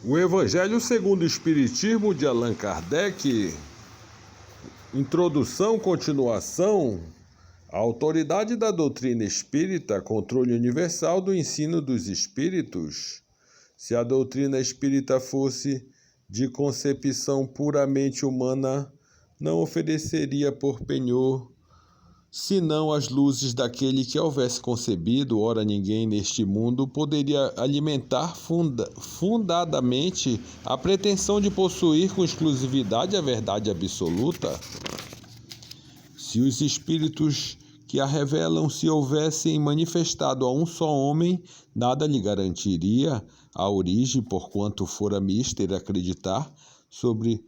O Evangelho segundo o Espiritismo de Allan Kardec, introdução, continuação. A autoridade da doutrina espírita, controle universal do ensino dos espíritos. Se a doutrina espírita fosse de concepção puramente humana, não ofereceria por penhor senão as luzes daquele que houvesse concebido. Ora, ninguém neste mundo poderia alimentar fundadamente a pretensão de possuir com exclusividade a verdade absoluta. Se os espíritos que a revelam se houvessem manifestado a um só homem, nada lhe garantiria a origem, porquanto fora mister acreditar sobre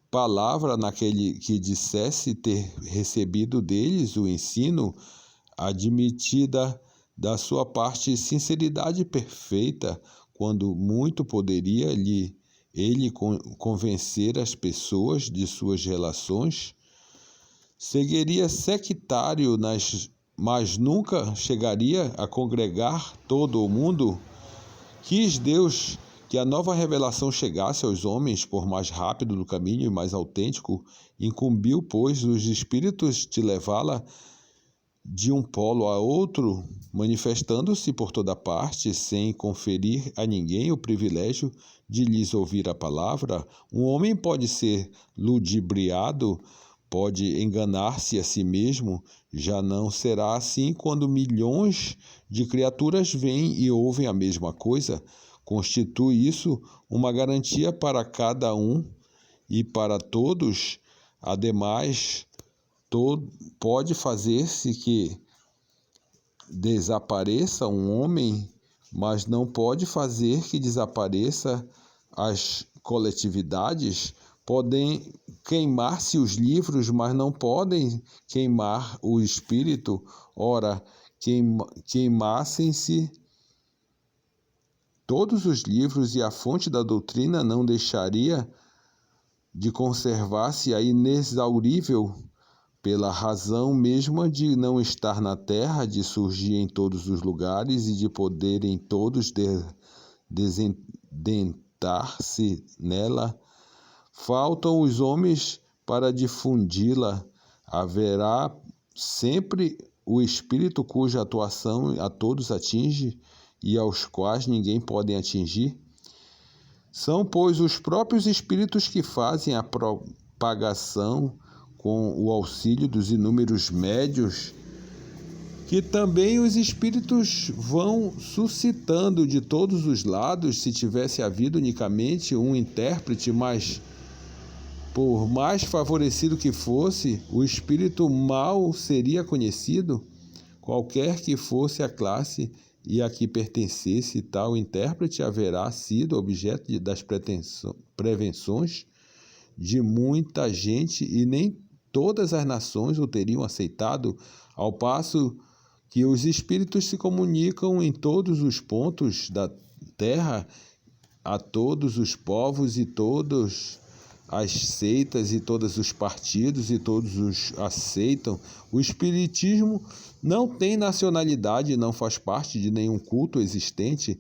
palavra naquele que dissesse ter recebido deles o ensino, admitida da sua parte sinceridade perfeita, quando muito poderia ele convencer as pessoas de suas relações. Seguiria sectário, mas nunca chegaria a congregar todo o mundo. Quis Deus que a nova revelação chegasse aos homens por mais rápido do caminho e mais autêntico, incumbiu, pois, os espíritos de levá-la de um polo a outro, manifestando-se por toda parte, sem conferir a ninguém o privilégio de lhes ouvir a palavra. Um homem pode ser ludibriado, pode enganar-se a si mesmo, já não será assim quando milhões de criaturas veem e ouvem a mesma coisa. Constitui isso uma garantia para cada um e para todos. Ademais, pode fazer-se que desapareça um homem, mas não pode fazer que desapareça as coletividades. Podem queimar-se os livros, mas não podem queimar o espírito. Ora, queimassem-se todos os livros e a fonte da doutrina não deixaria de conservar-se a inexaurível, pela razão mesma de não estar na terra, de surgir em todos os lugares e de poderem todos desdentar-se nela. Faltam os homens para difundi-la. Haverá sempre o espírito cuja atuação a todos atinge e aos quais ninguém pode atingir. São, pois, os próprios espíritos que fazem a propagação com o auxílio dos inúmeros médios, que também os espíritos vão suscitando de todos os lados. Se tivesse havido unicamente um intérprete, mas por mais favorecido que fosse, o espírito mal seria conhecido, qualquer que fosse a classe e a que pertencesse. Tal intérprete haverá sido objeto das prevenções de muita gente e nem todas as nações o teriam aceitado, ao passo que os espíritos se comunicam em todos os pontos da terra, a todos os povos e todas as seitas e todos os partidos, e todos os aceitam. O espiritismo não tem nacionalidade, não faz parte de nenhum culto existente,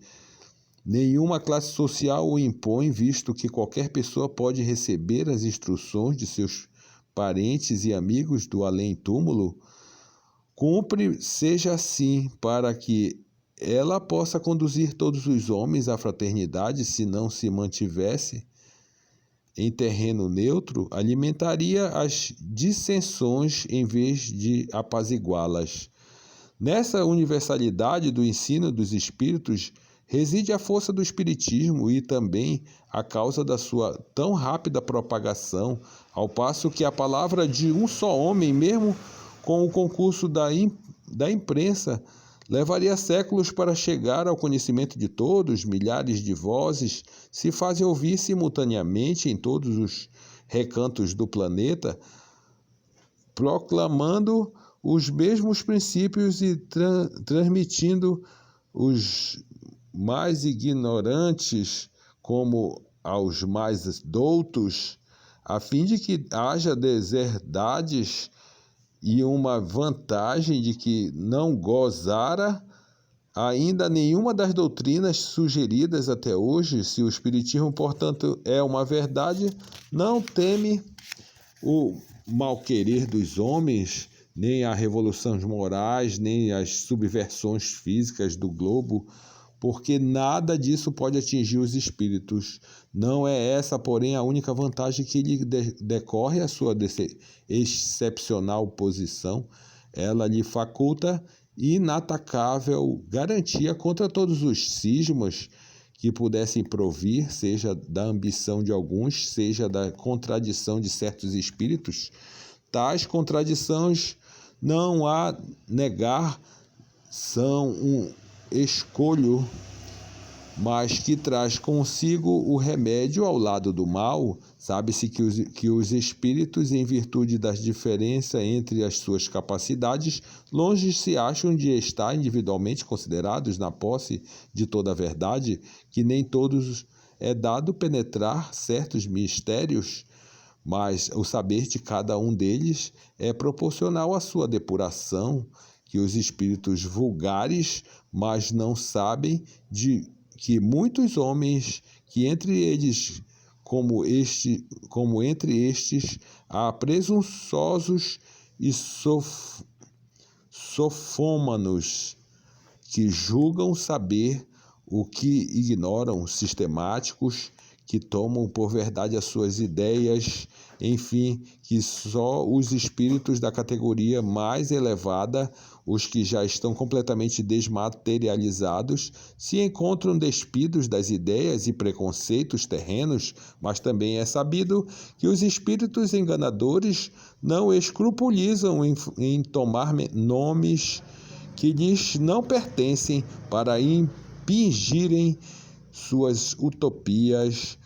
nenhuma classe social o impõe, visto que qualquer pessoa pode receber as instruções de seus parentes e amigos do além-túmulo. Cumpre seja assim, para que ela possa conduzir todos os homens à fraternidade. Se não se mantivesse em terreno neutro, alimentaria as dissensões em vez de apaziguá-las. Nessa universalidade do ensino dos espíritos reside a força do espiritismo e também a causa da sua tão rápida propagação, ao passo que a palavra de um só homem, mesmo com o concurso da imprensa, levaria séculos para chegar ao conhecimento de todos. Milhares de vozes se fazem ouvir simultaneamente em todos os recantos do planeta, proclamando os mesmos princípios e transmitindo os mais ignorantes como aos mais doutos, a fim de que haja deserdades e uma vantagem de que não gozara ainda nenhuma das doutrinas sugeridas até hoje, se o Espiritismo, portanto, é uma verdade, não teme o mal-querer dos homens, nem as revoluções morais, nem as subversões físicas do globo, porque nada disso pode atingir os espíritos. Não é essa, porém, a única vantagem que lhe decorre a sua excepcional posição. Ela lhe faculta inatacável garantia contra todos os cismas que pudessem provir, seja da ambição de alguns, seja da contradição de certos espíritos. Tais contradições, não há negar, são um escolho, mas que traz consigo o remédio ao lado do mal. Sabe-se que os espíritos, em virtude das diferenças entre as suas capacidades, longe se acham de estar individualmente considerados na posse de toda a verdade, que nem todos é dado penetrar certos mistérios, mas o saber de cada um deles é proporcional à sua depuração, que os espíritos vulgares, mas não sabem de que muitos homens, que entre eles, como entre estes, há presunçosos e sofômanos, que julgam saber o que ignoram, sistemáticos, que tomam por verdade as suas ideias, enfim, que só os espíritos da categoria mais elevada, os que já estão completamente desmaterializados, se encontram despidos das ideias e preconceitos terrenos, mas também é sabido que os espíritos enganadores não escrupulizam em tomar nomes que lhes não pertencem para impingirem suas utopias.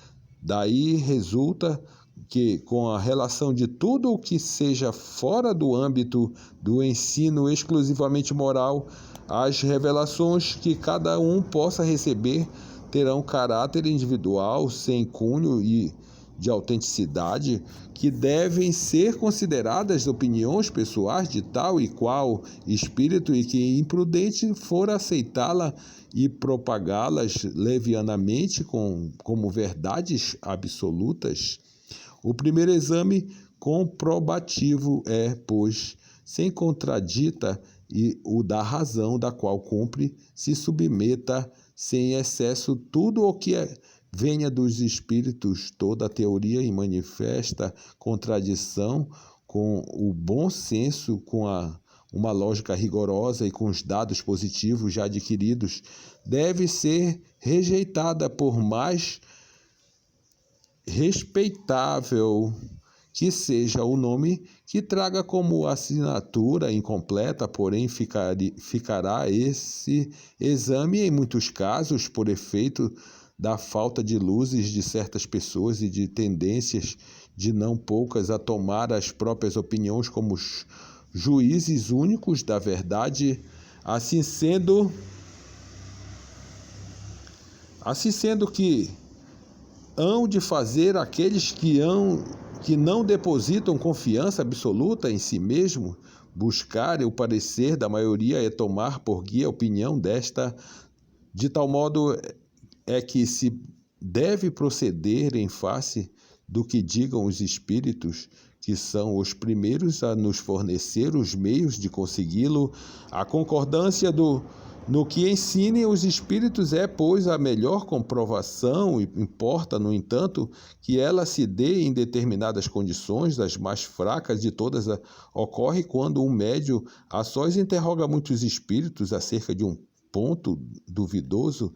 Daí resulta que, com a relação de tudo o que seja fora do âmbito do ensino exclusivamente moral, as revelações que cada um possa receber terão caráter individual, sem cunho e de autenticidade, que devem ser consideradas opiniões pessoais de tal e qual espírito, e que imprudente for aceitá-la e propagá-las levianamente como verdades absolutas. O primeiro exame comprobativo é, pois, sem contradita, e o da razão, da qual cumpre se submeta sem excesso tudo o que venha dos espíritos, toda a teoria e manifesta contradição com o bom senso, com uma lógica rigorosa e com os dados positivos já adquiridos, deve ser rejeitada, por mais respeitável que seja o nome que traga como assinatura incompleta, porém ficará esse exame, em muitos casos, por efeito da falta de luzes de certas pessoas e de tendências de não poucas a tomar as próprias opiniões como juízes únicos da verdade. Assim sendo que hão de fazer aqueles que não depositam confiança absoluta em si mesmo, buscar o parecer da maioria é tomar por guia a opinião desta, de tal modo é que se deve proceder em face do que digam os espíritos, que são os primeiros a nos fornecer os meios de consegui-lo. A concordância no que ensinem os espíritos é, pois, a melhor comprovação, e importa, no entanto, que ela se dê em determinadas condições, das mais fracas de todas, ocorre quando um médium a sós interroga muitos espíritos acerca de um ponto duvidoso,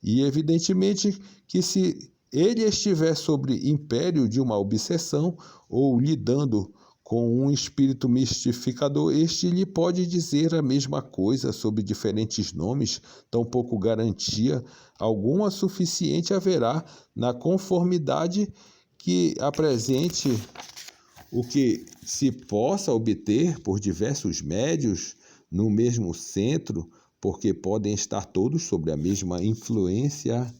e evidentemente que se ele estiver sob império de uma obsessão ou lidando com um espírito mistificador, este lhe pode dizer a mesma coisa sob diferentes nomes, tampouco garantia alguma suficiente haverá na conformidade que apresente o que se possa obter por diversos médios no mesmo centro, porque podem estar todos sob a mesma influência.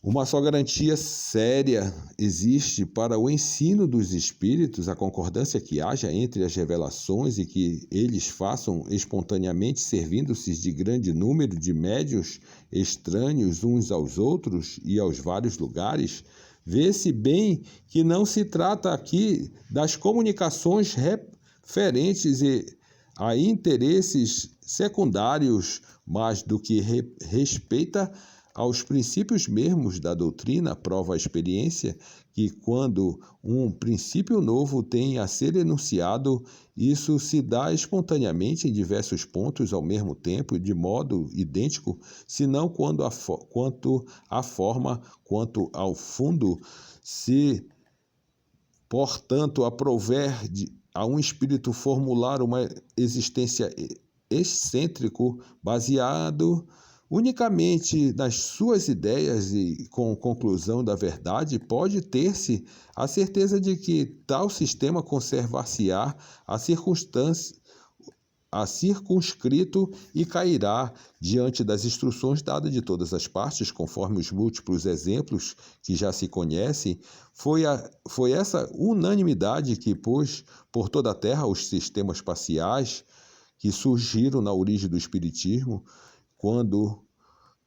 Uma só garantia séria existe para o ensino dos espíritos, a concordância que haja entre as revelações e que eles façam espontaneamente, servindo-se de grande número de médiuns estranhos uns aos outros e aos vários lugares. Vê-se bem que não se trata aqui das comunicações referentes a interesses secundários, mas do que respeita aos princípios mesmos da doutrina. Prova a experiência que, quando um princípio novo tem a ser enunciado, isso se dá espontaneamente em diversos pontos ao mesmo tempo e de modo idêntico, senão quanto à forma, quanto ao fundo. Se, portanto, aprouver a um espírito formular uma existência excêntrico, baseado unicamente nas suas ideias e com conclusão da verdade, pode ter-se a certeza de que tal sistema conservar-se-á a circunscrito e cairá diante das instruções dadas de todas as partes, conforme os múltiplos exemplos que já se conhecem. Foi essa unanimidade que pôs por toda a Terra os sistemas parciais que surgiram na origem do Espiritismo, quando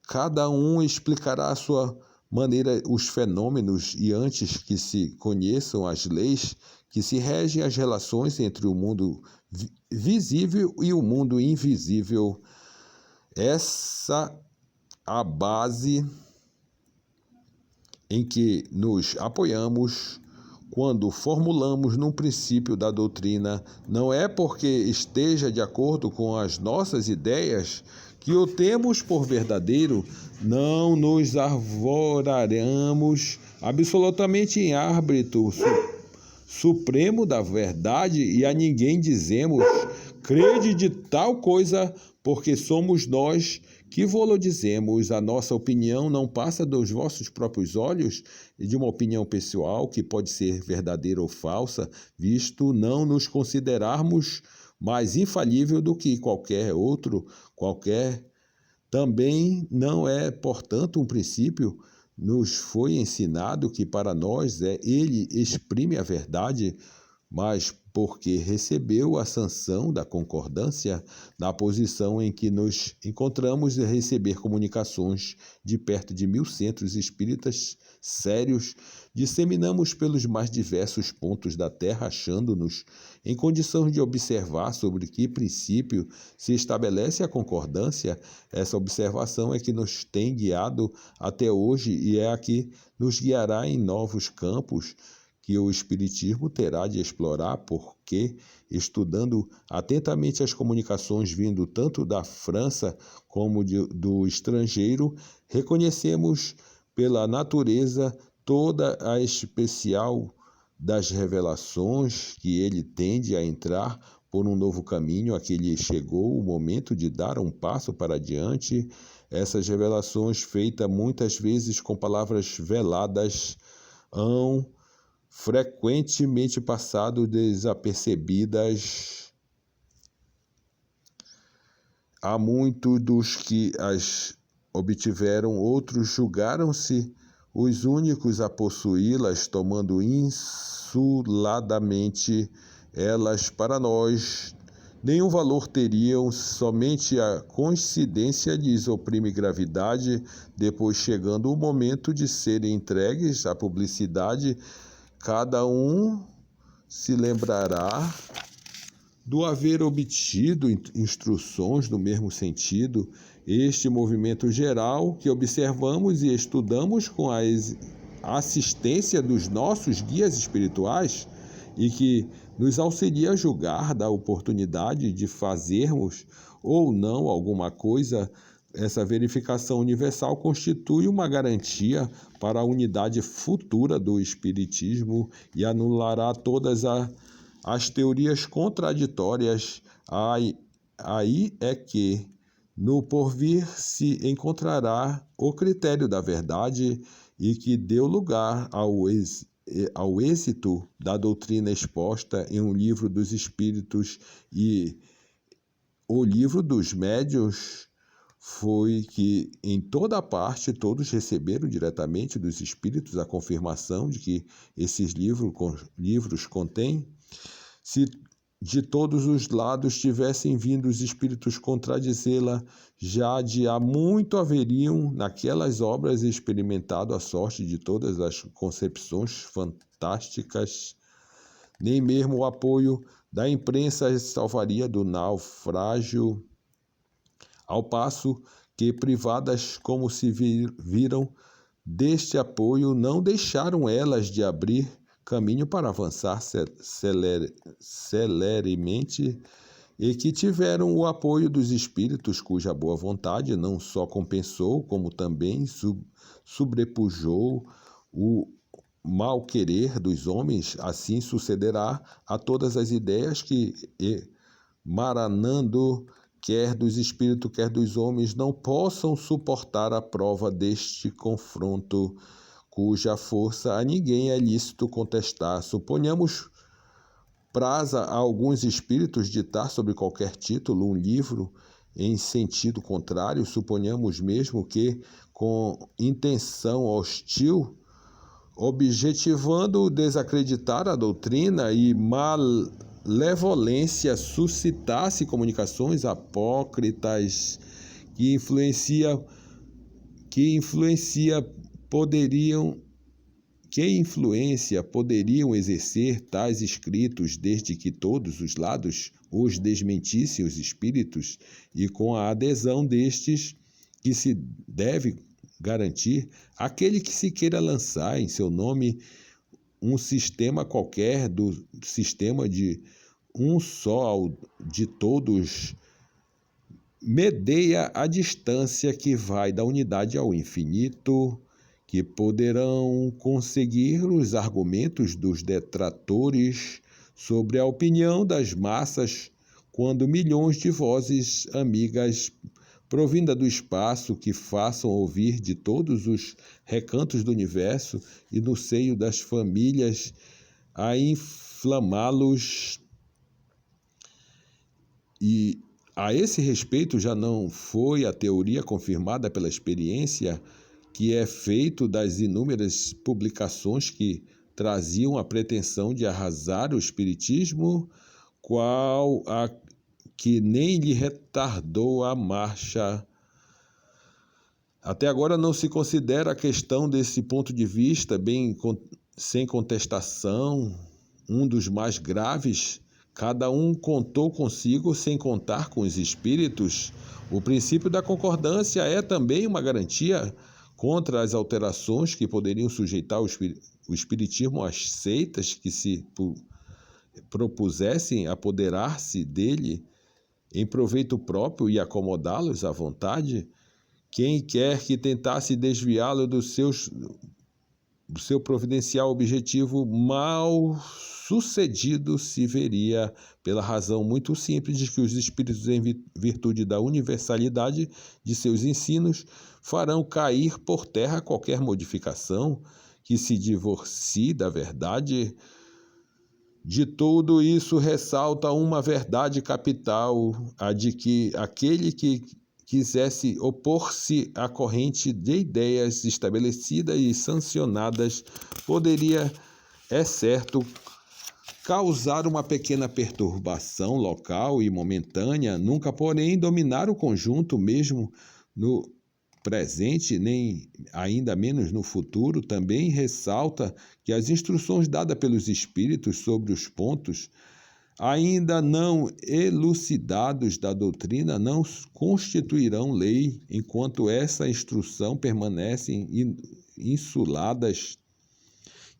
cada um explicará à sua maneira os fenômenos e antes que se conheçam as leis que se regem as relações entre o mundo visível e o mundo invisível. Essa a base em que nos apoiamos quando formulamos num princípio da doutrina. Não é porque esteja de acordo com as nossas ideias que o temos por verdadeiro. Não nos arvoraremos absolutamente em árbitro supremo da verdade e a ninguém dizemos: crede de tal coisa, porque somos nós que vô-lo dizemos. A nossa opinião não passa dos vossos próprios olhos e de uma opinião pessoal que pode ser verdadeira ou falsa, visto não nos considerarmos mais infalível do que qualquer outro. Também não é, portanto, um princípio. Nos foi ensinado que para nós ele exprime a verdade, mas porque recebeu a sanção da concordância, na posição em que nos encontramos de receber comunicações de perto de 1000 centros espíritas sérios, disseminamos pelos mais diversos pontos da Terra, achando-nos em condições de observar sobre que princípio se estabelece a concordância. Essa observação é que nos tem guiado até hoje e é a que nos guiará em novos campos que o Espiritismo terá de explorar, porque, estudando atentamente as comunicações vindo tanto da França como do estrangeiro, reconhecemos pela natureza toda a especial das revelações que ele tende a entrar por um novo caminho a que lhe chegou o momento de dar um passo para adiante. Essas revelações, feitas muitas vezes com palavras veladas, hão frequentemente passado desapercebidas a muitos dos que as obtiveram. Outros julgaram-se os únicos a possuí-las, tomando insuladamente elas para nós nenhum valor teriam. Somente a coincidência lhes oprime gravidade. Depois, chegando o momento de serem entregues à publicidade, cada um se lembrará do haver obtido instruções no mesmo sentido. Este movimento geral que observamos e estudamos com a assistência dos nossos guias espirituais e que nos auxilia a julgar da oportunidade de fazermos ou não alguma coisa. Essa verificação universal constitui uma garantia para a unidade futura do Espiritismo e anulará todas as teorias contraditórias. Aí é que, no porvir, se encontrará o critério da verdade e que deu lugar ao êxito da doutrina exposta em um livro dos Espíritos e o livro dos Médiuns, foi que em toda parte todos receberam diretamente dos Espíritos a confirmação de que esses livros contêm. Se de todos os lados tivessem vindo os Espíritos contradizê-la, já de há muito haveriam naquelas obras experimentado a sorte de todas as concepções fantásticas. Nem mesmo o apoio da imprensa salvaria do naufrágio, ao passo que, privadas como se viram deste apoio, não deixaram elas de abrir caminho para avançar celeremente, e que tiveram o apoio dos espíritos cuja boa vontade não só compensou, como também sobrepujou o mal-querer dos homens. Assim sucederá a todas as ideias que, emaranando quer dos espíritos, quer dos homens, não possam suportar a prova deste confronto, cuja força a ninguém é lícito contestar. Suponhamos praza a alguns espíritos ditar sobre qualquer título um livro em sentido contrário, suponhamos mesmo que, com intenção hostil, objetivando desacreditar a doutrina e malevolência, suscitasse comunicações apócritas que influência poderiam exercer tais escritos, desde que todos os lados os desmentissem os espíritos, e com a adesão destes que se deve garantir aquele que se queira lançar em seu nome um sistema qualquer do sistema de um só de todos, medeia a distância que vai da unidade ao infinito, que poderão conseguir os argumentos dos detratores sobre a opinião das massas, quando milhões de vozes amigas provinda do espaço que façam ouvir de todos os recantos do universo e no seio das famílias a inflamá-los. E a esse respeito já não foi a teoria confirmada pela experiência, que é feito das inúmeras publicações que traziam a pretensão de arrasar o espiritismo, qual a que nem lhe retardou a marcha. Até agora não se considera a questão desse ponto de vista, sem contestação, um dos mais graves. Cada um contou consigo sem contar com os espíritos. O princípio da concordância é também uma garantia contra as alterações que poderiam sujeitar o espiritismo às seitas que se propusessem apoderar-se dele em proveito próprio e acomodá-los à vontade. Quem quer que tentasse desviá-lo do seu providencial objetivo, mal sucedido se veria, pela razão muito simples de que os espíritos, em virtude da universalidade de seus ensinos, farão cair por terra qualquer modificação que se divorcie da verdade. De tudo isso ressalta uma verdade capital, a de que aquele que quisesse opor-se à corrente de ideias estabelecidas e sancionadas poderia, é certo, causar uma pequena perturbação local e momentânea, nunca, porém, dominar o conjunto mesmo no presente, nem ainda menos no futuro. Também ressalta que as instruções dadas pelos espíritos sobre os pontos ainda não elucidados da doutrina não constituirão lei, enquanto essa instrução permanecem insuladas,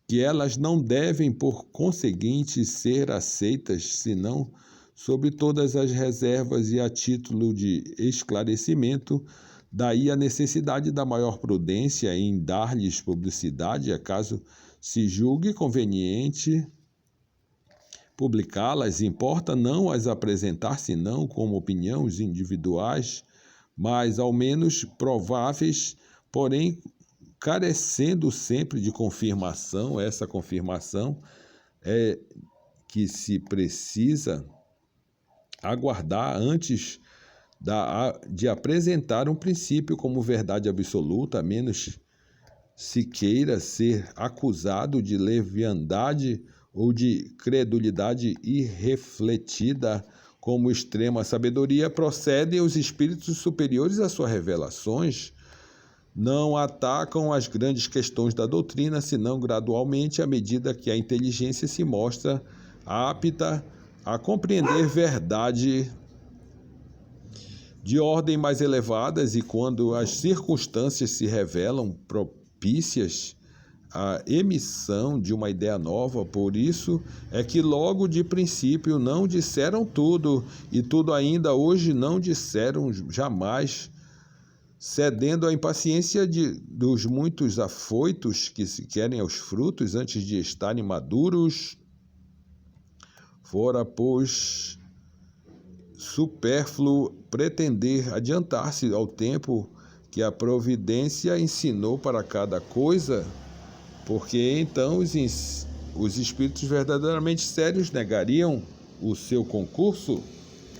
que elas não devem, por conseguinte, ser aceitas, senão sob todas as reservas e a título de esclarecimento. Daí a necessidade da maior prudência em dar-lhes publicidade, acaso se julgue conveniente publicá-las. Importa não as apresentar senão como opiniões individuais, mas ao menos prováveis, porém carecendo sempre de confirmação. Essa confirmação é que se precisa aguardar antes de apresentar um princípio como verdade absoluta, a menos se queira ser acusado de leviandade ou de credulidade irrefletida, como extrema sabedoria, procedem os espíritos superiores às suas revelações. Não atacam as grandes questões da doutrina, senão gradualmente, à medida que a inteligência se mostra apta a compreender verdade de ordem mais elevadas, e quando as circunstâncias se revelam propícias à emissão de uma ideia nova. Por isso é que logo de princípio não disseram tudo, e tudo ainda hoje não disseram jamais, cedendo à impaciência dos muitos afoitos que se querem aos frutos antes de estarem maduros. Fora, pois, supérfluo pretender adiantar-se ao tempo que a providência ensinou para cada coisa, porque então os espíritos verdadeiramente sérios negariam o seu concurso.